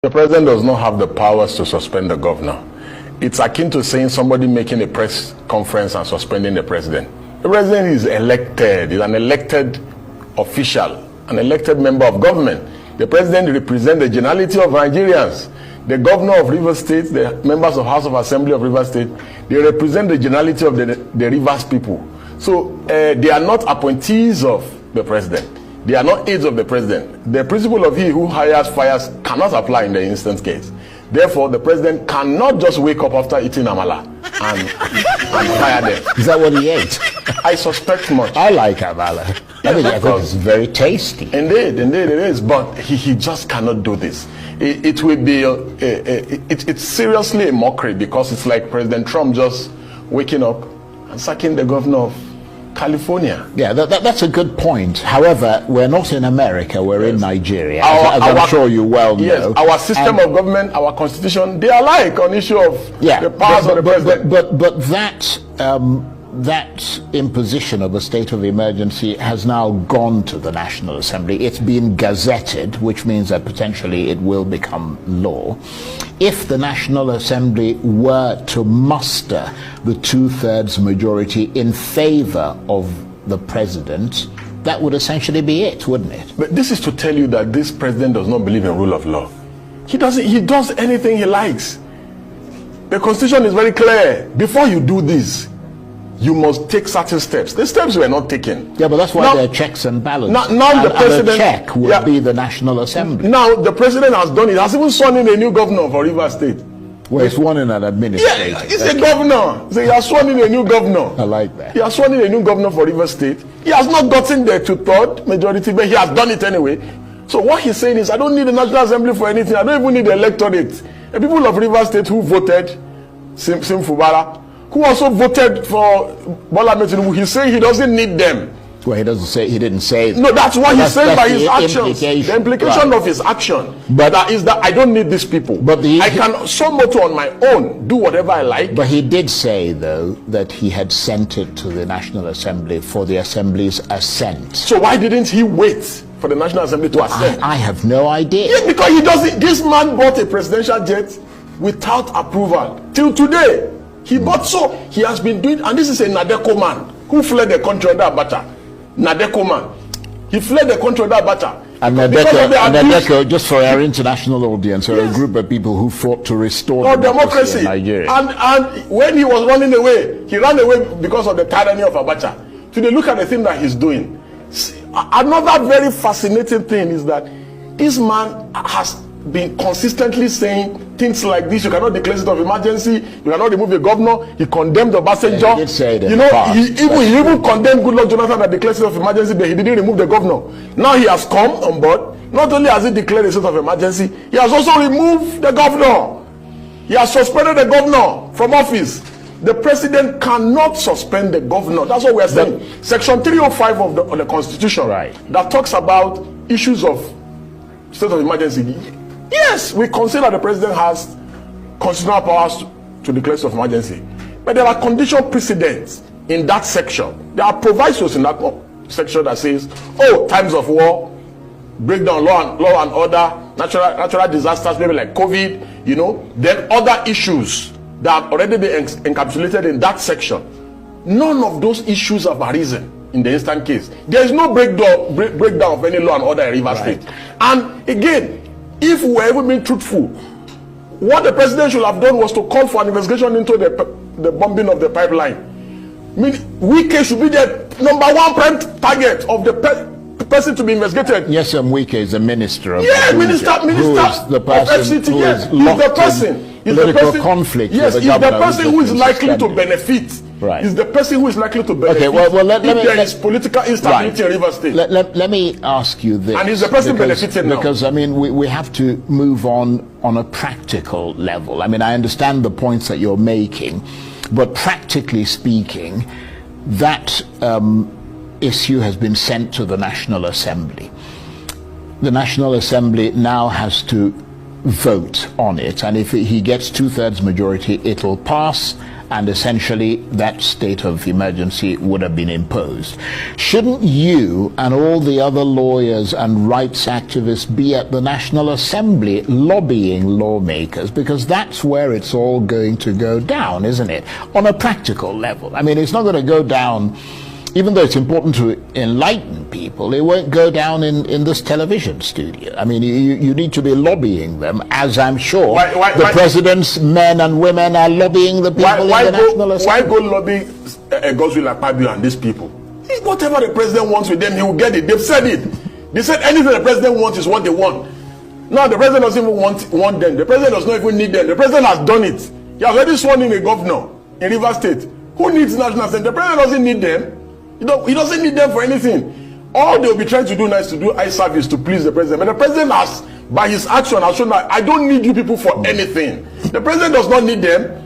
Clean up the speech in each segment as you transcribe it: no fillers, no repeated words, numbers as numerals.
The president does not have the powers to suspend the governor. It's akin to saying somebody making a press conference and suspending the president. The president is elected, is an elected official, an elected member of government. The president represents the generality of Nigerians. The governor of Rivers State, the members of House of Assembly of Rivers State, they represent the generality of the Rivers people. So they are not appointees of the president. They are not aides of the president. The principle of he who hires fires cannot apply in the instant case. Therefore, the president cannot just wake up after eating amala and fire them. Is that what he ate? I suspect much. I like amala. I think it's very tasty. Indeed it is. But he just cannot do this. It will be it's seriously a mockery, because it's like President Trump just waking up and sacking the governor of California. Yeah, that's a good point. However, we're not in America, we're in Nigeria, as I'm sure you well know. Yes, our system of government, our constitution, they are alike on issue of the powers of the president. But that imposition of a state of emergency has now gone to the National Assembly. It's been gazetted, which means that potentially it will become law. If the National Assembly were to muster the 2/3 majority in favor of the president, that would essentially be it, wouldn't it? But this is to tell you that this president does not believe in rule of law. He does anything he likes. The constitution is very clear. Before you do this, you must take certain steps. The steps were not taken. Yeah, but that's why there are checks and balances. Now the president, and a check would be the National Assembly. Now the president has done it. Has even sworn in a new governor for Rivers State. Well, he's sworn in an administrator. Yeah, he's a governor. So he has sworn in a new governor. I like that. He has sworn in a new governor for Rivers State. He has not gotten the 2/3 majority, but he has done it anyway. So what he's saying is, I don't need the National Assembly for anything. I don't even need the electorate. The people of Rivers State who voted, Sim Fubara, who also voted for Bola Ahmed Tinubu, he's saying he doesn't need them. Well, he didn't say. No, that's what he's saying by his actions. The implication of his action is that I don't need these people. But I can so much on my own do whatever I like. But he did say, though, that he had sent it to the National Assembly for the Assembly's assent. So why didn't he wait for the National Assembly to assent? I have no idea. Yeah, because he doesn't. This man bought a presidential jet without approval till today. He has been doing, and this is a Nadeko man who fled the country under Abacha. Nadeko man. He fled the country under Abacha. And Nadeko, just for our international audience, are a group of people who fought to restore democracy in Nigeria. And when he was running away, he ran away because of the tyranny of Abacha. Today, look at the thing that he's doing. Another very fascinating thing is that this man has been consistently saying things like this: you cannot declare state of emergency, you cannot remove a governor. He condemned Obasanjo. Yeah, he did say that. You know, he even condemned Goodluck Jonathan that declared state of emergency, but he didn't remove the governor. Now he has come on board. Not only has he declared a state of emergency, he has also removed the governor. He has suspended the governor from office. The president cannot suspend the governor. That's what we are saying. Section 305 of the Constitution, that talks about issues of state of emergency. Yes, we consider the president has constitutional powers to declare state of emergency, but there are condition precedents in that section. There are provisos in that section that says, times of war, breakdown law and order, natural disasters, maybe like COVID, then other issues that have already been encapsulated in that section. None of those issues have arisen in the instant case. There is no breakdown of any law and order in Rivers State. And again, if we were even being truthful, what the president should have done was to call for an investigation into the bombing of the pipeline. I mean, Wike should be the #1 prime target of the person to be investigated. Yes, Wike is the minister of minister who is the person of FCT. Who Yes, is the person. Political conflict. Yes, he's the person who is likely to benefit. Right. Is the person who is likely to benefit. Okay, well let me. There is political instability in Rivers State. Let me ask you this. And is the person benefited now? Because I mean, we have to move on a practical level. I mean, I understand the points that you're making, but practically speaking, that issue has been sent to the National Assembly. The National Assembly now has to vote on it, and if he gets 2/3 majority, it'll pass, and essentially that state of emergency would have been imposed. Shouldn't you and all the other lawyers and rights activists be at the National Assembly lobbying lawmakers? Because that's where it's all going to go down, isn't it? On a practical level. I mean, it's not going to go down, even though it's important to enlighten people, it won't go down in this television studio. I mean, you need to be lobbying them, as I'm sure the president's men and women are lobbying the people in the National Assembly. Why go lobby Godswill Akpabio and these people? Whatever the president wants with them, he will get it. They've said it. They said anything the president wants is what they want. Now, the president doesn't even want them. The president does not even need them. The president has done it. He has already sworn in a governor in Rivers State. Who needs National Assembly? The president doesn't need them. He doesn't need them for anything. All they'll be trying to do now is to do eye service to please the president. But the president has, by his action, has shown that I don't need you people for anything. The president does not need them.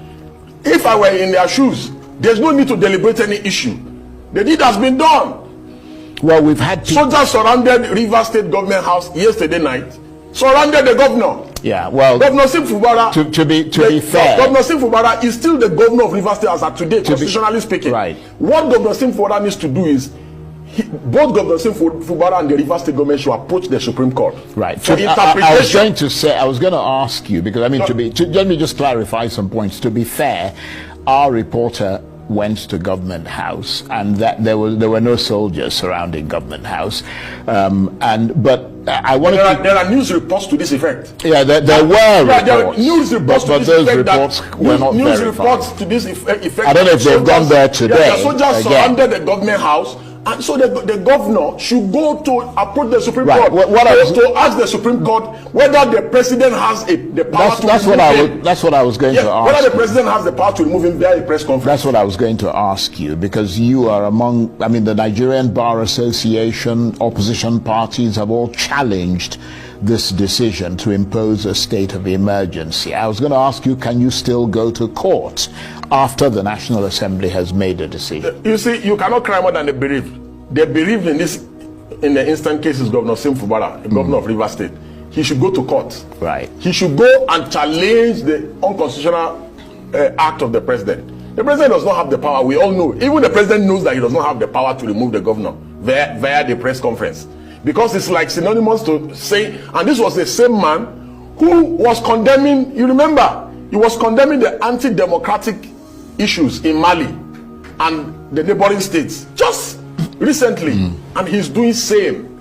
If I were in their shoes, there's no need to deliberate any issue. The deed has been done. Well, we've had soldiers surrounded Rivers State Government House yesterday night. Surrounded the governor. Yeah, well, Governor Sim Fubara. To be fair, Governor Sim Fubara is still the governor of Rivers State as of today, constitutionally speaking. Right. What Governor Sim Fubara needs to do is, both Governor Sim Fubara and the Rivers State government should approach the Supreme Court. Right. For interpretation. I was going to ask you, because I mean, let me just clarify some points. To be fair, our reporter went to Government House, and that there were no soldiers surrounding Government House, but I wanted there are news reports to this effect. Yeah, there were reports. There are news reports but those reports were not news verified. Reports to this effect. I don't know if they've gone there today. The soldiers surrounded the Government House, and so the governor should go to approach the Supreme Court to ask the Supreme Court whether the president has the power to remove him. That's what I was going to ask. Whether the president has the power to remove him via a press conference. That's what I was going to ask you, because you are among, I mean, the Nigerian Bar Association, opposition parties have all challenged this decision to impose a state of emergency. I was going to ask you, can you still go to court after the National Assembly has made a decision? You see, you cannot cry more than they believe. They believe in this, in the instant cases, Governor Sim Fubara, the governor of Rivers State. He should go to court. Right. He should go and challenge the unconstitutional act of the president. The president does not have the power. We all know. Even the president knows that he does not have the power to remove the governor via the press conference. Because it's like synonymous to say, and this was the same man who was condemning, you remember, he was condemning the anti-democratic issues in Mali and the neighboring states just recently, and he's doing same.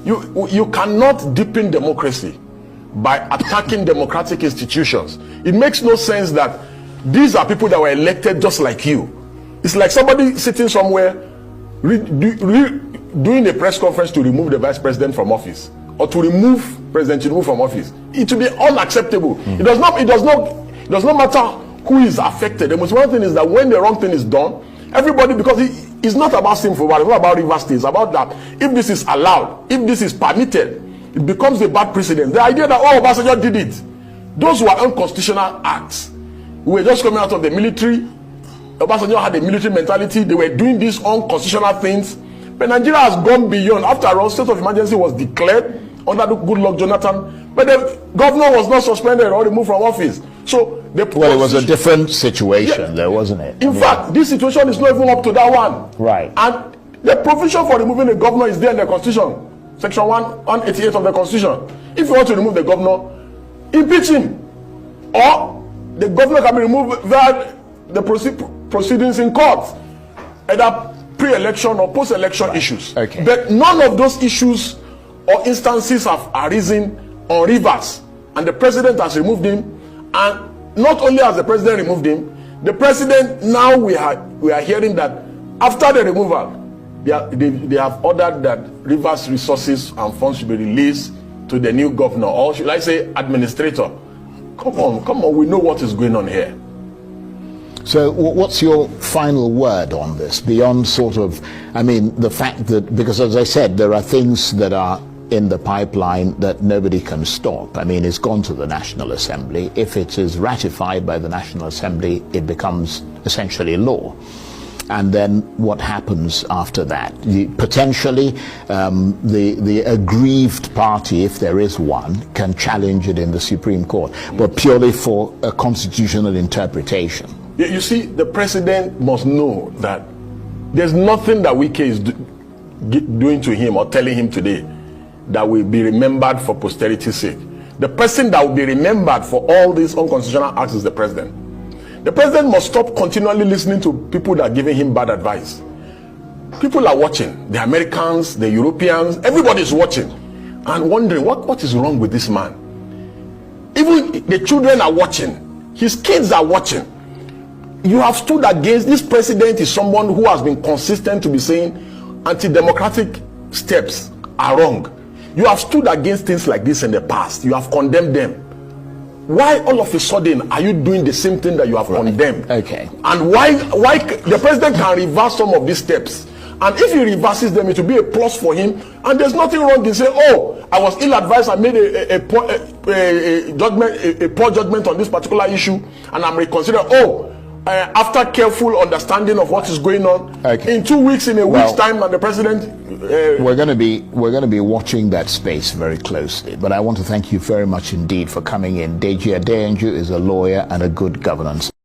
You cannot deepen democracy by attacking democratic institutions. It makes no sense that these are people that were elected just like you. It's like somebody sitting somewhere doing a press conference to remove the vice president from office, or to remove President Tinubu from office. It will be unacceptable. It does not matter who is affected. The most important thing is that when the wrong thing is done, everybody, because it's not about Sim Fubara, it's not about Rivers State, it's about that if this is allowed, if this is permitted, it becomes a bad precedent. The idea that Obasanjo did it, those were unconstitutional acts. We were just coming out of the military. Obasanjo had a military mentality. They were doing these unconstitutional things. But Nigeria has gone beyond. After all, state of emergency was declared under the Goodluck Jonathan, but the governor was not suspended or removed from office. So it was a different situation, there, wasn't it? In fact, this situation is not even up to that one. Right. And the provision for removing the governor is there in the Constitution, Section 188 of the Constitution. If you want to remove the governor, impeach him, or the governor can be removed via the proceedings in court, either pre-election or post-election issues. Okay. But none of those issues or instances have arisen on Rivers, and the president has removed him. And not only has the president removed him, the president now we are hearing that after the removal, they have ordered that Rivers resources and funds should be released to the new governor, or should I say administrator. Come on, we know what is going on here. So what's your final word on this, beyond sort of, I mean, the fact that, because as I said, there are things that are in the pipeline that nobody can stop. I mean, it's gone to the National Assembly. If it is ratified by the National Assembly, it becomes essentially law. and then what happens after that? Potentially, the aggrieved party, if there is one, can challenge it in the Supreme Court, but purely for a constitutional interpretation. You see, the president must know that there's nothing that Wike is doing to him or telling him today that will be remembered for posterity's sake. The person that will be remembered for all these unconstitutional acts is the president. The president must stop continually listening to people that are giving him bad advice. People are watching, the Americans, the Europeans, everybody is watching and wondering what is wrong with this man. Even the children are watching, his kids are watching. You have stood against this president. Is someone who has been consistent to be saying anti-democratic steps are wrong. You have stood against things like this in the past. You have condemned them. Why all of a sudden are you doing the same thing that you have condemned? Okay. And why the president can reverse some of these steps? And if he reverses them, it will be a plus for him. And there's nothing wrong in saying, oh, I was ill-advised, I made a poor judgment on this particular issue, and I'm reconsidering. Oh, after careful understanding of what is going on, in 2 weeks, in a week's time, and the president. We're going to be watching that space very closely. But I want to thank you very much indeed for coming in. Deji Adeyanju is a lawyer and a good governance